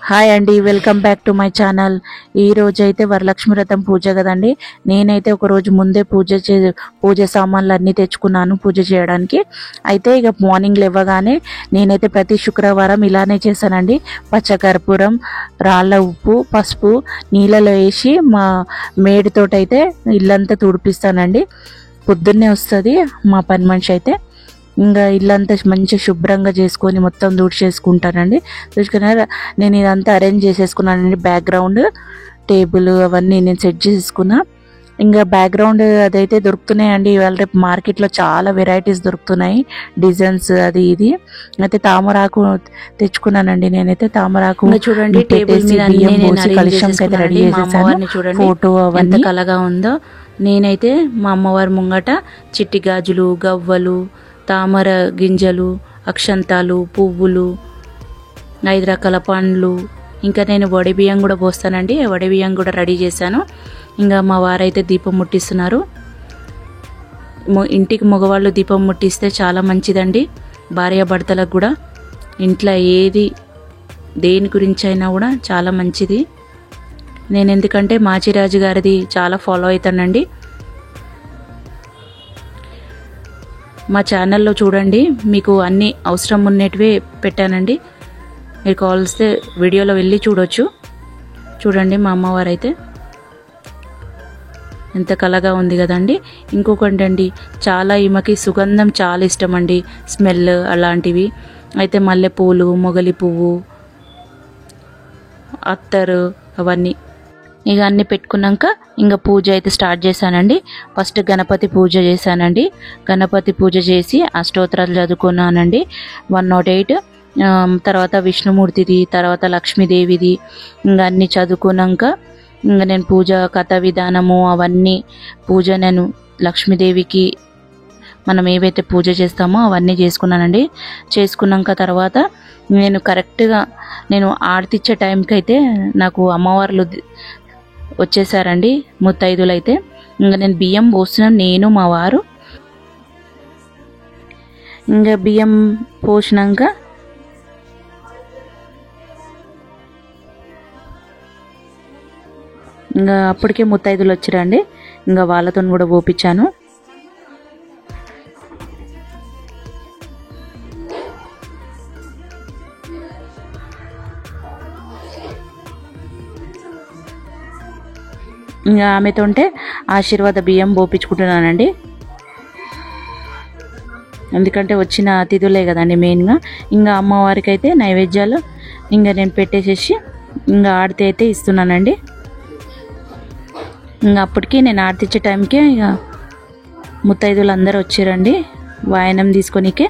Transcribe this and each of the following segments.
Hi అండి, welcome back to my channel. ఈ రోజు అయితే వరలక్ష్మి వ్రతం పూజ కదండి. నేనైతే ఒక రోజు ముందే పూజ సామాన్లు అన్నీ తెచ్చుకున్నాను పూజ చేయడానికి. అయితే ఇక మార్నింగ్ లేవగానే నేనైతే ప్రతి శుక్రవారం ఇలానే చేశానండి. పచ్చకర్పూరం, రాళ్ళ ఉప్పు, పసుపు నీళ్ళలో వేసి మా మేడితోటైతే ఇల్లంతా తుడిపిస్తానండి. పొద్దున్నే వస్తుంది మా పని మనిషి అయితే. ఇంకా ఇల్లంతా మంచిగా శుభ్రంగా చేసుకొని మొత్తం తుడిచేసుకుంటానండి. నేను ఇదంతా అరేంజ్ చేసేసుకున్నానండి. బ్యాక్గ్రౌండ్, టేబుల్ అవన్నీ నేను సెట్ చేసుకున్నా. ఇంకా బ్యాక్గ్రౌండ్ అదైతే దొరుకుతున్నాయండి. ఇవాళ రేపు మార్కెట్లో చాలా వెరైటీస్ దొరుకుతున్నాయి, డిజైన్స్ అది ఇది. అయితే తామరాకు తెచ్చుకున్నానండి. నేనైతే తామరాకు చూడండి, టేబుల్ మీద రెడీ చేసేసాను. ఫోటో అవన్నీ కలగా ఉందో. నేనైతే మా అమ్మవారి ముంగట చిట్టి గాజులు, గవ్వలు, తామర గింజలు, అక్షంతాలు, పువ్వులు, 5 రకాల పండ్లు, ఇంకా నేను వడి బియ్యం కూడా పోస్తానండి. వడి బియ్యం కూడా రెడీ చేశాను. ఇంకా మా వారైతే దీపం ముట్టిస్తున్నారు. ఇంటికి మగవాళ్ళు దీపం ముట్టిస్తే చాలా మంచిదండి. భార్యాభర్తలకు కూడా ఇంట్లో దేని గురించి అయినా కూడా చాలా మంచిది. నేను ఎందుకంటే మాచిరాజు గారిది చాలా ఫాలో అవుతానండి. మా ఛానల్లో చూడండి, మీకు అన్ని అవసరం ఉన్నటివే పెట్టానండి. మీరు కావాల్స్తే వీడియోలో వెళ్ళి చూడొచ్చు. చూడండి, మా అమ్మవారు అయితే ఎంత కలగా ఉంది కదండి. ఇంకొకటి అండి, చాలా ఈమెకి సుగంధం చాలా ఇష్టం అండి, స్మెల్ అలాంటివి. అయితే మల్లెపూలు, మొగలి పువ్వు, అత్తరు అవన్నీ ఇక అన్నీ పెట్టుకున్నాక ఇంకా పూజ అయితే స్టార్ట్ చేశానండి. ఫస్ట్ గణపతి పూజ చేశానండి. గణపతి పూజ చేసి అష్టోత్తరాలు చదువుకున్నానండి, 108. తర్వాత విష్ణుమూర్తిది, తర్వాత లక్ష్మీదేవిది. ఇంకా అన్నీ చదువుకున్నాక ఇంకా నేను పూజ కథ విధానము అవన్నీ నేను లక్ష్మీదేవికి మనం ఏవైతే పూజ చేస్తామో అవన్నీ చేసుకున్నానండి. చేసుకున్నాక తర్వాత నేను కరెక్ట్గా ఆరతిచ్చే టైంకి అయితే నాకు అమ్మవార్లు వచ్చేసారండి, ముత్తైదులు అయితే. ఇంకా నేను బియ్యం పోస్తున్నాను, నేను మా వారు. ఇంకా బియ్యం పోసినాక ఇంకా అప్పటికే ముత్తైదులు వచ్చారండి. ఇంకా వాళ్ళతో కూడా పోపించాను. ఇంకా ఆమెతో ఉంటే ఆశీర్వాద బియ్యం పోపించుకుంటున్నానండి. ఎందుకంటే వచ్చిన అతిథులే కదండి మెయిన్గా. ఇంకా అమ్మవారికి అయితే నైవేద్యాలు ఇంకా నేను పెట్టేసేసి ఇంకా ఆడితే అయితే ఇస్తున్నానండి. ఇంకా అప్పటికి నేను ఆడితిచ్చే టైంకే ఇక ముత్తైదులు అందరూ వచ్చారండి వాయనం తీసుకొనికే.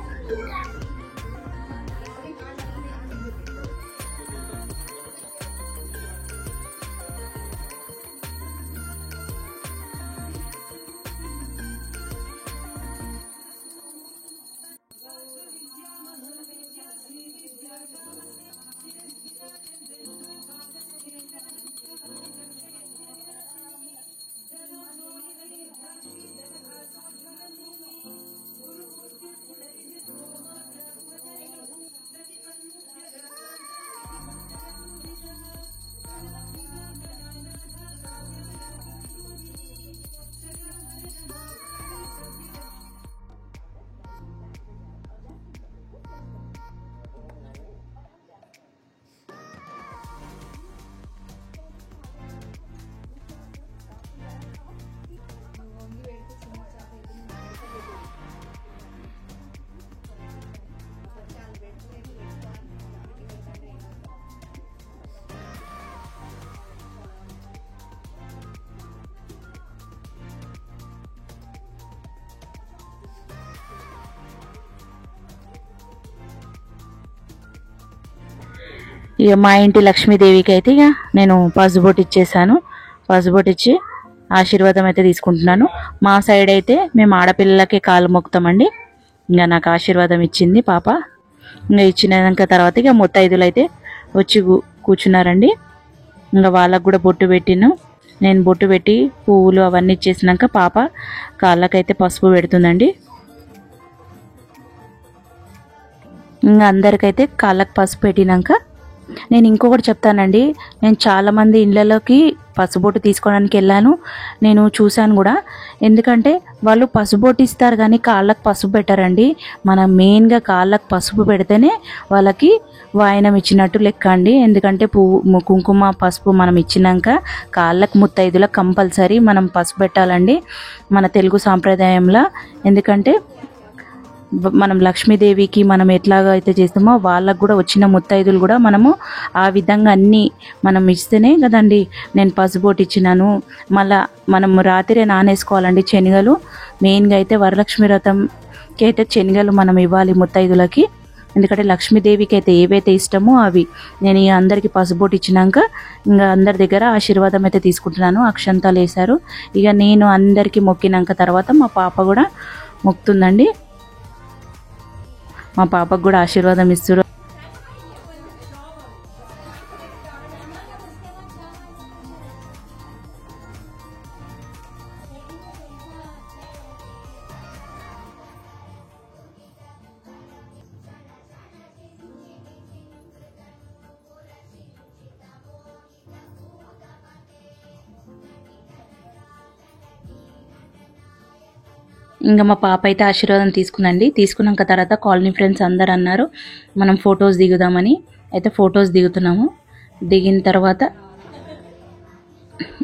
ఇక మా ఇంటి లక్ష్మీదేవికి అయితే ఇక నేను పసుబొట్టు ఇచ్చేసాను. పసుబొట్టు ఇచ్చి ఆశీర్వాదం అయితే తీసుకుంటున్నాను. మా సైడ్ అయితే మేము ఆడపిల్లలకే కాలు మొక్కుతామండి. ఇంకా నాకు ఆశీర్వాదం ఇచ్చింది పాప. ఇంకా ఇచ్చినాక తర్వాత ఇక ముత్తైదులు అయితే వచ్చి కూర్చున్నారండి. ఇంకా వాళ్ళకు కూడా బొట్టు పెట్టిను. నేను బొట్టు పెట్టి పువ్వులు అవన్నీ ఇచ్చేసినాక పాప కాళ్ళకైతే పసుపు పెడుతుందండి. ఇంకా అందరికైతే కాళ్ళకు పసుపు పెట్టినాక నేను ఇంకొకటి చెప్తానండి, నేను చాలామంది ఇళ్ళలోకి పసుబొట్టు తీసుకోవడానికి వెళ్ళాను, నేను చూశాను కూడా. ఎందుకంటే వాళ్ళు పసుబొట్టు ఇస్తారు కానీ కాళ్ళకు పసుపు పెట్టారండి. మనం మెయిన్గా కాళ్ళకు పసుపు పెడితేనే వాళ్ళకి వాయనం ఇచ్చినట్టు లెక్క అండి. ఎందుకంటే కుంకుమ పసుపు మనం ఇచ్చినాక కాళ్ళకు ముత్తైదులకు కంపల్సరీ మనం పసుపు పెట్టాలండి మన తెలుగు సాంప్రదాయంలో. ఎందుకంటే మనం లక్ష్మీదేవికి మనం ఎట్లాగ అయితే చేస్తామో వాళ్ళకు కూడా వచ్చిన ముత్తైదులు కూడా మనము ఆ విధంగా అన్నీ మనం ఇస్తేనే కదండి నేను పసుబొట్టు ఇచ్చినాను. మళ్ళీ మనం రాత్రే నానేసుకోవాలండి శనగలు. మెయిన్గా అయితే వరలక్ష్మి వ్రతంకి అయితే శనగలు మనం ఇవ్వాలి ముత్తైదులకి. ఎందుకంటే లక్ష్మీదేవికి అయితే ఏవైతే ఇష్టమో అవి నేను అందరికీ పసుబొట్టు ఇచ్చినాక ఇంకా అందరి దగ్గర ఆశీర్వాదం అయితే తీసుకుంటున్నాను. అక్షంతాలు వేశారు. ఇక నేను అందరికీ మొక్కినాక తర్వాత మా పాప కూడా మొక్కుతుందండి. మా పాపకు కూడా ఆశీర్వాదం ఇస్తారు. ఇంకా మా పాప అయితే ఆశీర్వాదం తీసుకుందండి. తీసుకున్నాక తర్వాత కాలనీ ఫ్రెండ్స్ అందరు అన్నారు మనం ఫొటోస్ దిగుదామని. అయితే ఫొటోస్ దిగుతున్నాము. దిగిన తర్వాత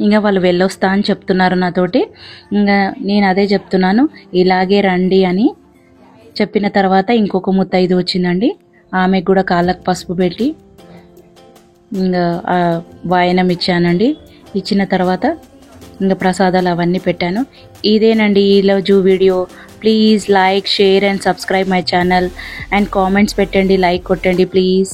ఇంకా వాళ్ళు వెళ్ళొస్తా అని చెప్తున్నారు నాతోటి. ఇంకా నేను అదే చెప్తున్నాను, ఇలాగే రండి అని చెప్పిన తర్వాత ఇంకొక ముత్తైదు వచ్చిందండి. ఆమెకు కూడా కాళ్ళకు పసుపు పెట్టి ఇంకా వాయనం ఇచ్చానండి. ఇచ్చిన తర్వాత ఇంకా ప్రసాదాలు అవన్నీ పెట్టాను. ఇదేనండి ఈరోజు video. Please like, share and subscribe my channel and comments పెట్టండి, లైక్ కొట్టండి ప్లీజ్.